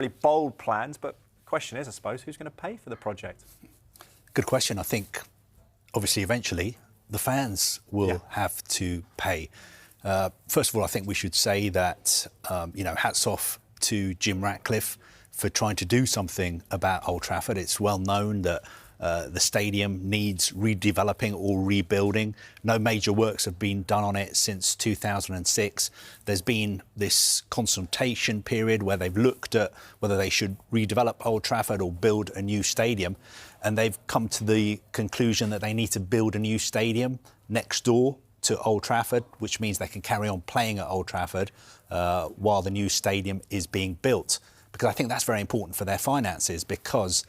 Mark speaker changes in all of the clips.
Speaker 1: Really bold plans, but the question is, I suppose, who's going to pay for the project?
Speaker 2: Good question. I think, obviously, eventually, the fans will have to pay. First of all, I think we should say that, hats off to Jim Ratcliffe for trying to do something about Old Trafford. It's well known that the stadium needs redeveloping or rebuilding. No major works have been done on it since 2006. There's been this consultation period where they've looked at whether they should redevelop Old Trafford or build a new stadium. And they've come to the conclusion that they need to build a new stadium next door to Old Trafford, which means they can carry on playing at Old Trafford while the new stadium is being built. Because I think that's very important for their finances, because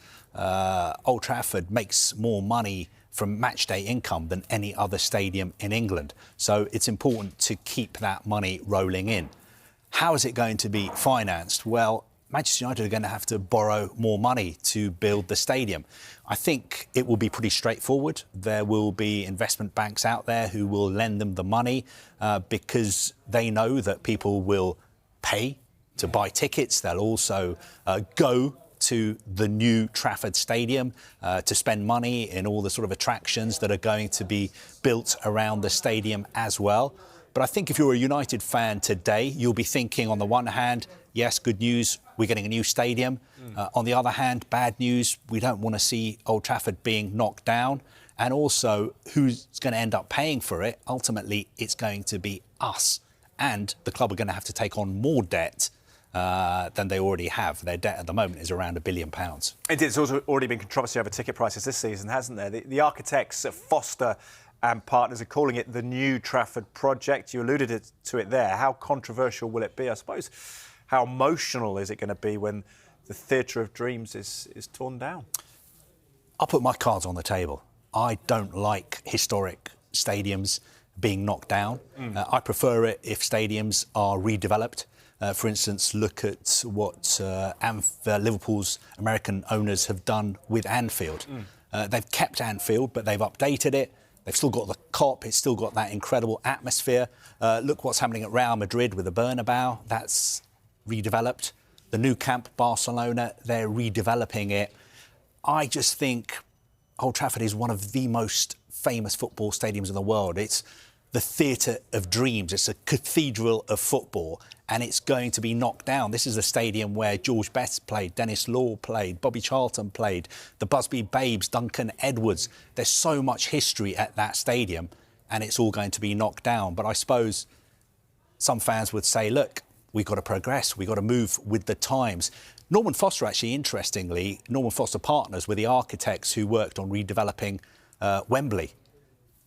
Speaker 2: Old Trafford makes more money from match day income than any other stadium in England. So it's important to keep that money rolling in. How is it going to be financed? Well, Manchester United are going to have to borrow more money to build the stadium. I think it will be pretty straightforward. There will be investment banks out there who will lend them the money because they know that people will pay to buy tickets. They'll also go to the new Trafford Stadium to spend money in all the sort of attractions that are going to be built around the stadium as well. But I think if you're a United fan today, you'll be thinking, on the one hand, yes, good news, we're getting a new stadium. On the other hand, bad news, we don't want to see Old Trafford being knocked down. And also, who's going to end up paying for it? Ultimately, it's going to be us. And the club are going to have to take on more debt than they already have. Their debt at the moment is around £1 billion.
Speaker 1: There's also already been controversy over ticket prices this season, hasn't there? The architects at Foster and Partners are calling it the new Trafford project. You alluded to it there. How controversial will it be? I suppose, how emotional is it going to be when the Theatre of Dreams is torn down?
Speaker 2: I'll put my cards on the table. I don't like historic stadiums being knocked down. I prefer it if stadiums are redeveloped. For instance, look at what Liverpool's American owners have done with Anfield. They've kept Anfield, but they've updated it. They've still got the Kop. It's still got that incredible atmosphere. Look what's happening at Real Madrid with the Bernabeu. That's redeveloped. The Nou Camp, Barcelona, they're redeveloping it. I just think Old Trafford is one of the most famous football stadiums in the world. It's the Theatre of Dreams. It's a cathedral of football, and it's going to be knocked down. This is a stadium where George Best played, Dennis Law played, Bobby Charlton played, the Busby Babes, Duncan Edwards. There's so much history at that stadium, and it's all going to be knocked down. But I suppose some fans would say, look, we've got to progress, we've got to move with the times. Norman Foster, actually, interestingly, Norman Foster Partners were the architects who worked on redeveloping Wembley.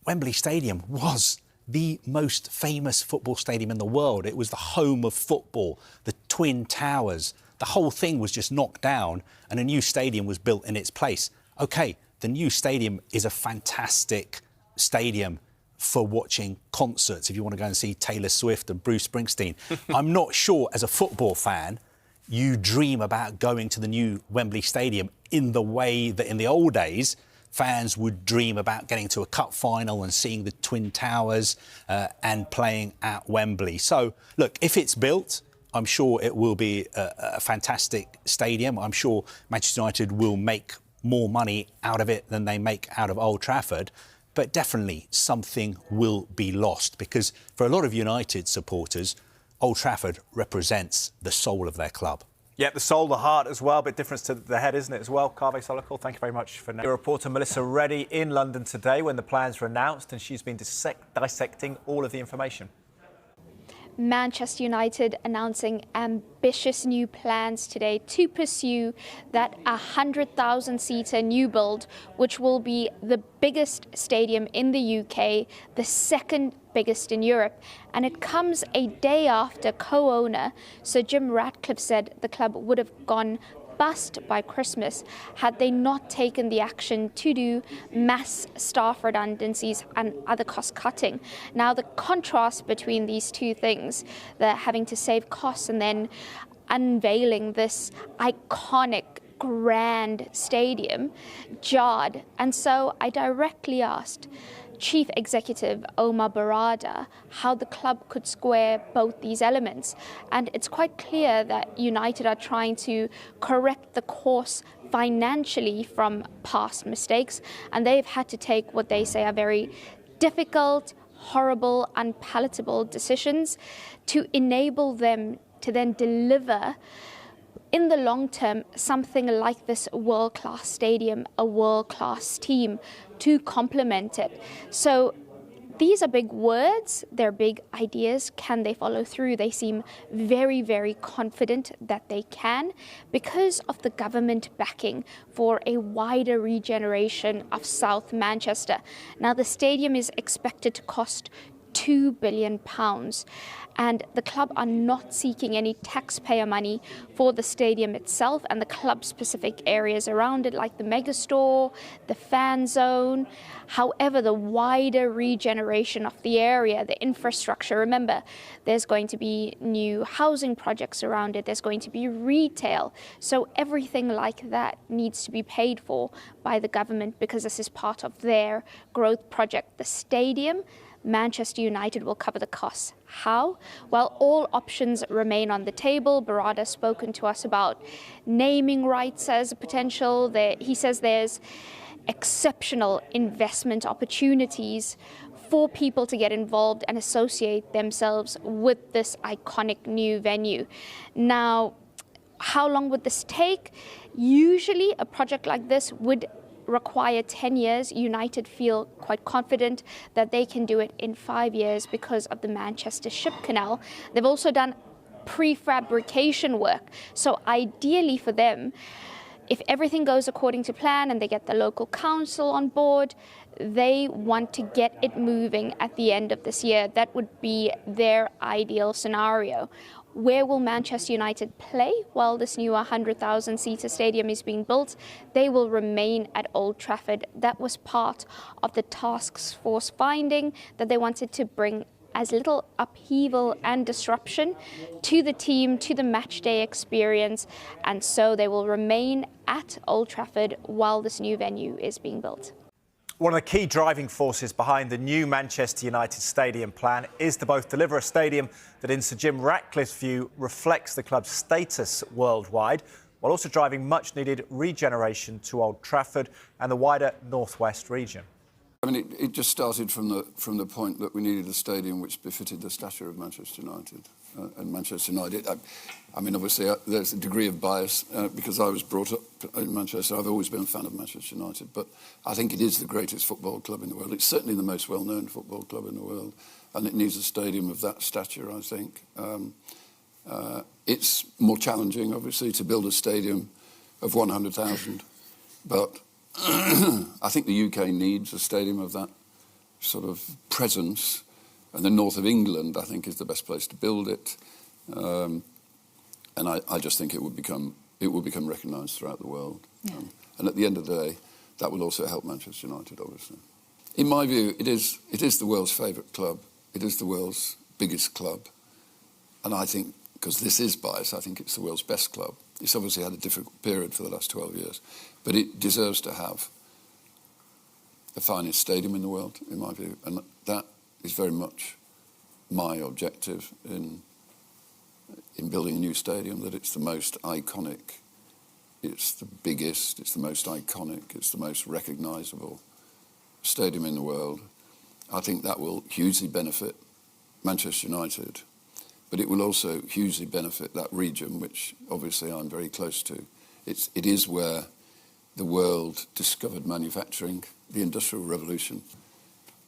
Speaker 2: Wembley Stadium was the most famous football stadium in the world. It was the home of football, the Twin Towers. The whole thing was just knocked down and a new stadium was built in its place. OK, the new stadium is a fantastic stadium for watching concerts, if you want to go and see Taylor Swift and Bruce Springsteen. I'm not sure, as a football fan, you dream about going to the new Wembley Stadium in the way that in the old days fans would dream about getting to a cup final and seeing the Twin Towers and playing at Wembley. So, look, if it's built, I'm sure it will be a fantastic stadium. I'm sure Manchester United will make more money out of it than they make out of Old Trafford. But definitely something will be lost, because for a lot of United supporters, Old Trafford represents the soul of their club.
Speaker 1: Yeah, the soul, the heart as well, but difference to the head, isn't it, as well? Kaveh Solokol, thank you very much for now. Your reporter Melissa Reddy in London today when the plans were announced, and she's been dissecting all of the information.
Speaker 3: Manchester United announcing ambitious new plans today to pursue that 100,000-seater new build, which will be the biggest stadium in the UK, the second biggest in Europe. And it comes a day after co-owner Sir Jim Ratcliffe said the club would have gone bust by Christmas had they not taken the action to do mass staff redundancies and other cost cutting. Now, the contrast between these two things, the having to save costs and then unveiling this iconic grand stadium, jarred. And so I directly asked, chief executive Omar Barada how the club could square both these elements. And it's quite clear that United are trying to correct the course financially from past mistakes, and they've had to take what they say are very difficult, horrible, unpalatable decisions to enable them to then deliver in the long term something like this world-class stadium, a world-class team to complement it. So these are big words, they're big ideas. Can they follow through? They seem very, very confident that they can because of the government backing for a wider regeneration of South Manchester. Now, the stadium is expected to cost £2 billion, and the club are not seeking any taxpayer money for the stadium itself and the club-specific areas around it, like the megastore, the fan zone. However, the wider regeneration of the area, the infrastructure, remember, there's going to be new housing projects around it, there's going to be retail. So everything like that needs to be paid for by the government because this is part of their growth project. The stadium, Manchester United will cover the costs. How? Well, all options remain on the table. Barada's spoken to us about naming rights as a potential. He says there's exceptional investment opportunities for people to get involved and associate themselves with this iconic new venue. Now, how long would this take? Usually a project like this would require 10 years. United feel quite confident that they can do it in 5 years because of the Manchester Ship Canal. They've also done prefabrication work. So ideally for them, if everything goes according to plan and they get the local council on board, they want to get it moving at the end of this year. That would be their ideal scenario. Where will Manchester United play while this new 100,000-seater stadium is being built? They will remain at Old Trafford. That was part of the task force finding, that they wanted to bring as little upheaval and disruption to the team, to the match day experience, and so they will remain at Old Trafford while this new venue is being built.
Speaker 1: One of the key driving forces behind the new Manchester United stadium plan is to both deliver a stadium that, in Sir Jim Ratcliffe's view, reflects the club's status worldwide, while also driving much-needed regeneration to Old Trafford and the wider North West region.
Speaker 4: I mean, it just started from the point that we needed a stadium which befitted the stature of Manchester United. And Manchester United, I mean, obviously, there's a degree of bias because I was brought up in Manchester. I've always been a fan of Manchester United, but I think it is the greatest football club in the world. It's certainly the most well-known football club in the world, and it needs a stadium of that stature, I think. It's more challenging, obviously, to build a stadium of 100,000, but I think the UK needs a stadium of that sort of presence, and the north of England, I think, is the best place to build it. And I just think it will become recognised throughout the world. Yeah. And at the end of the day, that will also help Manchester United, obviously. In my view, it is the world's favourite club. It is the world's biggest club. And I think, because this is bias, I think it's the world's best club. It's obviously had a difficult period for the last 12 years, but it deserves to have the finest stadium in the world, in my view. And that is very much my objective in building a new stadium, that it's the most iconic, it's the biggest, it's the most iconic, it's the most recognisable stadium in the world. I think that will hugely benefit Manchester United, but it will also hugely benefit that region, which obviously I'm very close to. It is where the world discovered manufacturing. The Industrial Revolution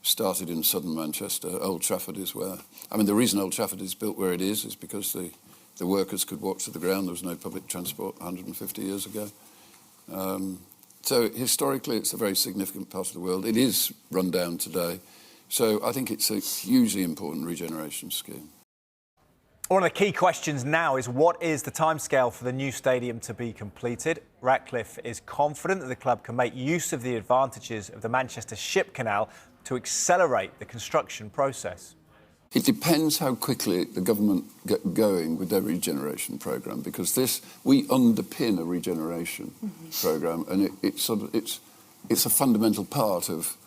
Speaker 4: started in southern Manchester. Old Trafford is where... I mean, the reason Old Trafford is built where it is because the workers could walk to the ground. There was no public transport 150 years ago. So historically, it's a very significant part of the world. It is run down today. So I think it's a hugely important regeneration scheme.
Speaker 1: One of the key questions now is, what is the timescale for the new stadium to be completed? Ratcliffe is confident that the club can make use of the advantages of the Manchester Ship Canal to accelerate the construction process.
Speaker 4: It depends how quickly the government get going with their regeneration programme, because we underpin a regeneration programme, and it's a fundamental part of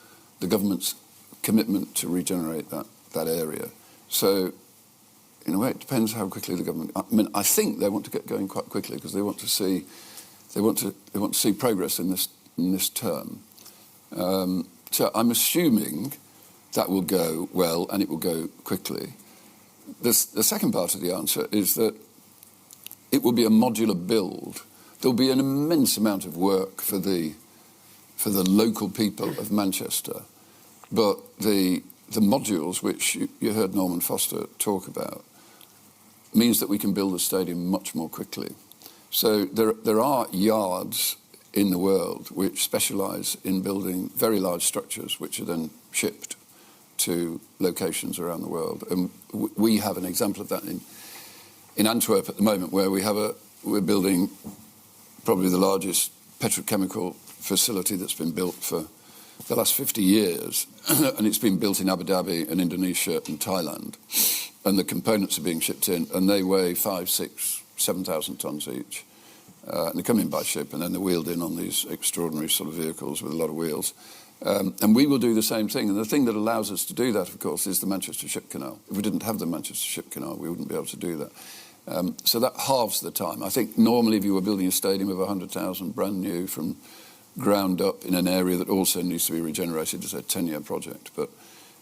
Speaker 4: the government's commitment to regenerate that area. So, in a way, it depends how quickly the government. I mean, I think they want to get going quite quickly because they want to see progress in this term. So I'm assuming that will go well and it will go quickly. The second part of the answer is that it will be a modular build. There'll be an immense amount of work for the local people of Manchester, but the modules, which you heard Norman Foster talk about, means that we can build the stadium much more quickly. So there are yards in the world which specialise in building very large structures, which are then shipped to locations around the world. And we have an example of that in Antwerp at the moment, where we're building probably the largest petrochemical facility that's been built for the last 50 years, and it's been built in Abu Dhabi and Indonesia and Thailand, and the components are being shipped in, and they weigh 5,000, 6,000, 7,000 tons each, and they come in by ship, and then they're wheeled in on these extraordinary sort of vehicles with a lot of wheels. And we will do the same thing. And the thing that allows us to do that, of course, is the Manchester Ship Canal. If we didn't have the Manchester Ship Canal, we wouldn't be able to do that. So that halves the time. I think normally if you were building a stadium of 100,000 brand new from ground up in an area that also needs to be regenerated, it's a 10-year project. But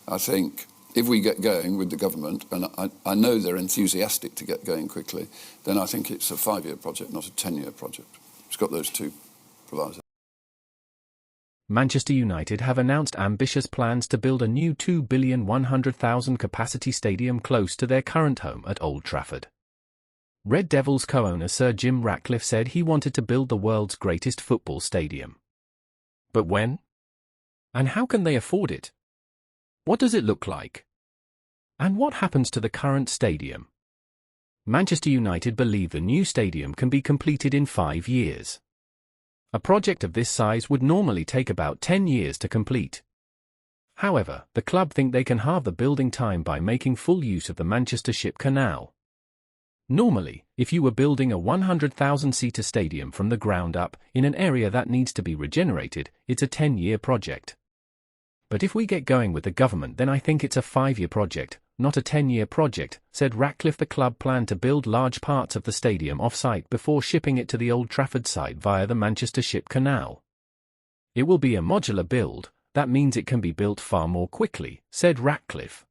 Speaker 4: I think if we get going with the government, and I know they're enthusiastic to get going quickly, then I think it's a 5-year project, not a 10-year project. It's got those two provisos.
Speaker 5: Manchester United have announced ambitious plans to build a new 2,100,000 capacity stadium close to their current home at Old Trafford. Red Devils co-owner Sir Jim Ratcliffe said he wanted to build the world's greatest football stadium. But when? And how can they afford it? What does it look like? And what happens to the current stadium? Manchester United believe the new stadium can be completed in 5 years. A project of this size would normally take about 10 years to complete. However, the club think they can halve the building time by making full use of the Manchester Ship Canal. Normally, if you were building a 100,000-seater stadium from the ground up in an area that needs to be regenerated, it's a 10-year project. But if we get going with the government, then I think it's a 5-year project, not a 10-year project, said Ratcliffe. The club planned to build large parts of the stadium off-site before shipping it to the Old Trafford site via the Manchester Ship Canal. It will be a modular build, that means it can be built far more quickly, said Ratcliffe.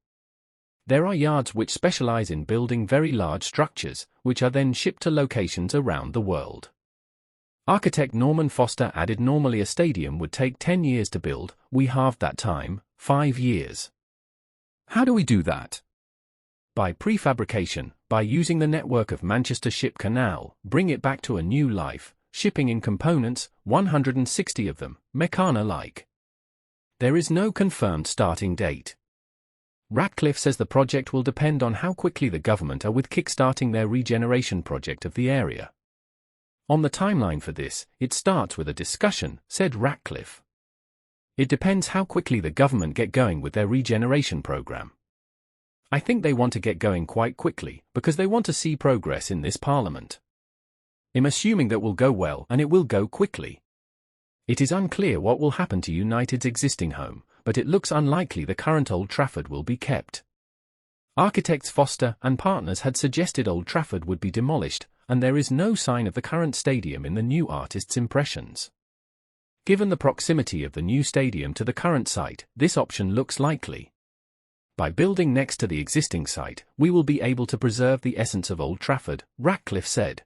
Speaker 5: There are yards which specialise in building very large structures, which are then shipped to locations around the world. Architect Norman Foster added normally a stadium would take 10 years to build, we halved that time, 5 years. How do we do that? By prefabrication, by using the network of Manchester Ship Canal, bring it back to a new life, shipping in components, 160 of them, Meccana-like. There is no confirmed starting date. Ratcliffe says the project will depend on how quickly the government are with kickstarting their regeneration project of the area. On the timeline for this, it starts with a discussion, said Ratcliffe. It depends how quickly the government get going with their regeneration program. I think they want to get going quite quickly, because they want to see progress in this parliament. I'm assuming that will go well and it will go quickly. It is unclear what will happen to United's existing home, but it looks unlikely the current Old Trafford will be kept. Architects Foster and partners had suggested Old Trafford would be demolished, and there is no sign of the current stadium in the new artist's impressions. Given the proximity of the new stadium to the current site, this option looks likely. By building next to the existing site, we will be able to preserve the essence of Old Trafford, Ratcliffe said.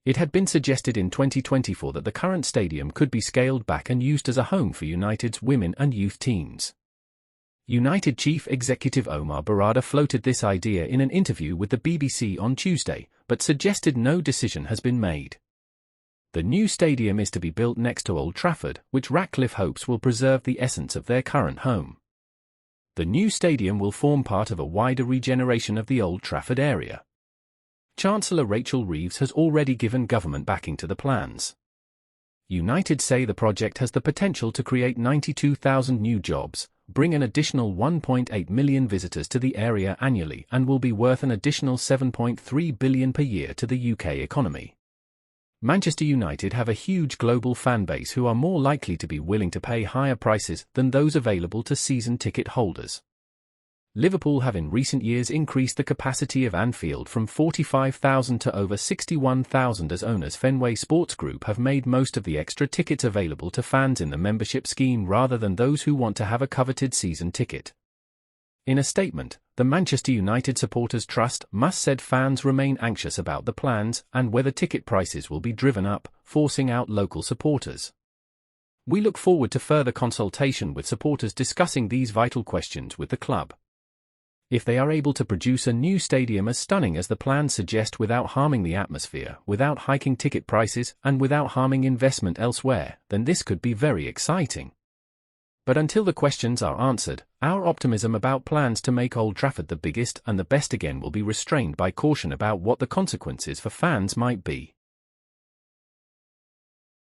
Speaker 5: It had been suggested in 2024 that the current stadium could be scaled back and used as a home for United's women and youth teams. United Chief Executive Omar Barada floated this idea in an interview with the BBC on Tuesday, but suggested no decision has been made. The new stadium is to be built next to Old Trafford, which Ratcliffe hopes will preserve the essence of their current home. The new stadium will form part of a wider regeneration of the Old Trafford area. Chancellor Rachel Reeves has already given government backing to the plans. United say the project has the potential to create 92,000 new jobs, bring an additional 1.8 million visitors to the area annually, and will be worth an additional £7.3 billion per year to the UK economy. Manchester United have a huge global fan base who are more likely to be willing to pay higher prices than those available to season ticket holders. Liverpool have in recent years increased the capacity of Anfield from 45,000 to over 61,000 as owners Fenway Sports Group have made most of the extra tickets available to fans in the membership scheme rather than those who want to have a coveted season ticket. In a statement, the Manchester United Supporters Trust said fans remain anxious about the plans and whether ticket prices will be driven up, forcing out local supporters. We look forward to further consultation with supporters discussing these vital questions with the club. If they are able to produce a new stadium as stunning as the plans suggest without harming the atmosphere, without hiking ticket prices, and without harming investment elsewhere, then this could be very exciting. But until the questions are answered, our optimism about plans to make Old Trafford the biggest and the best again will be restrained by caution about what the consequences for fans might be.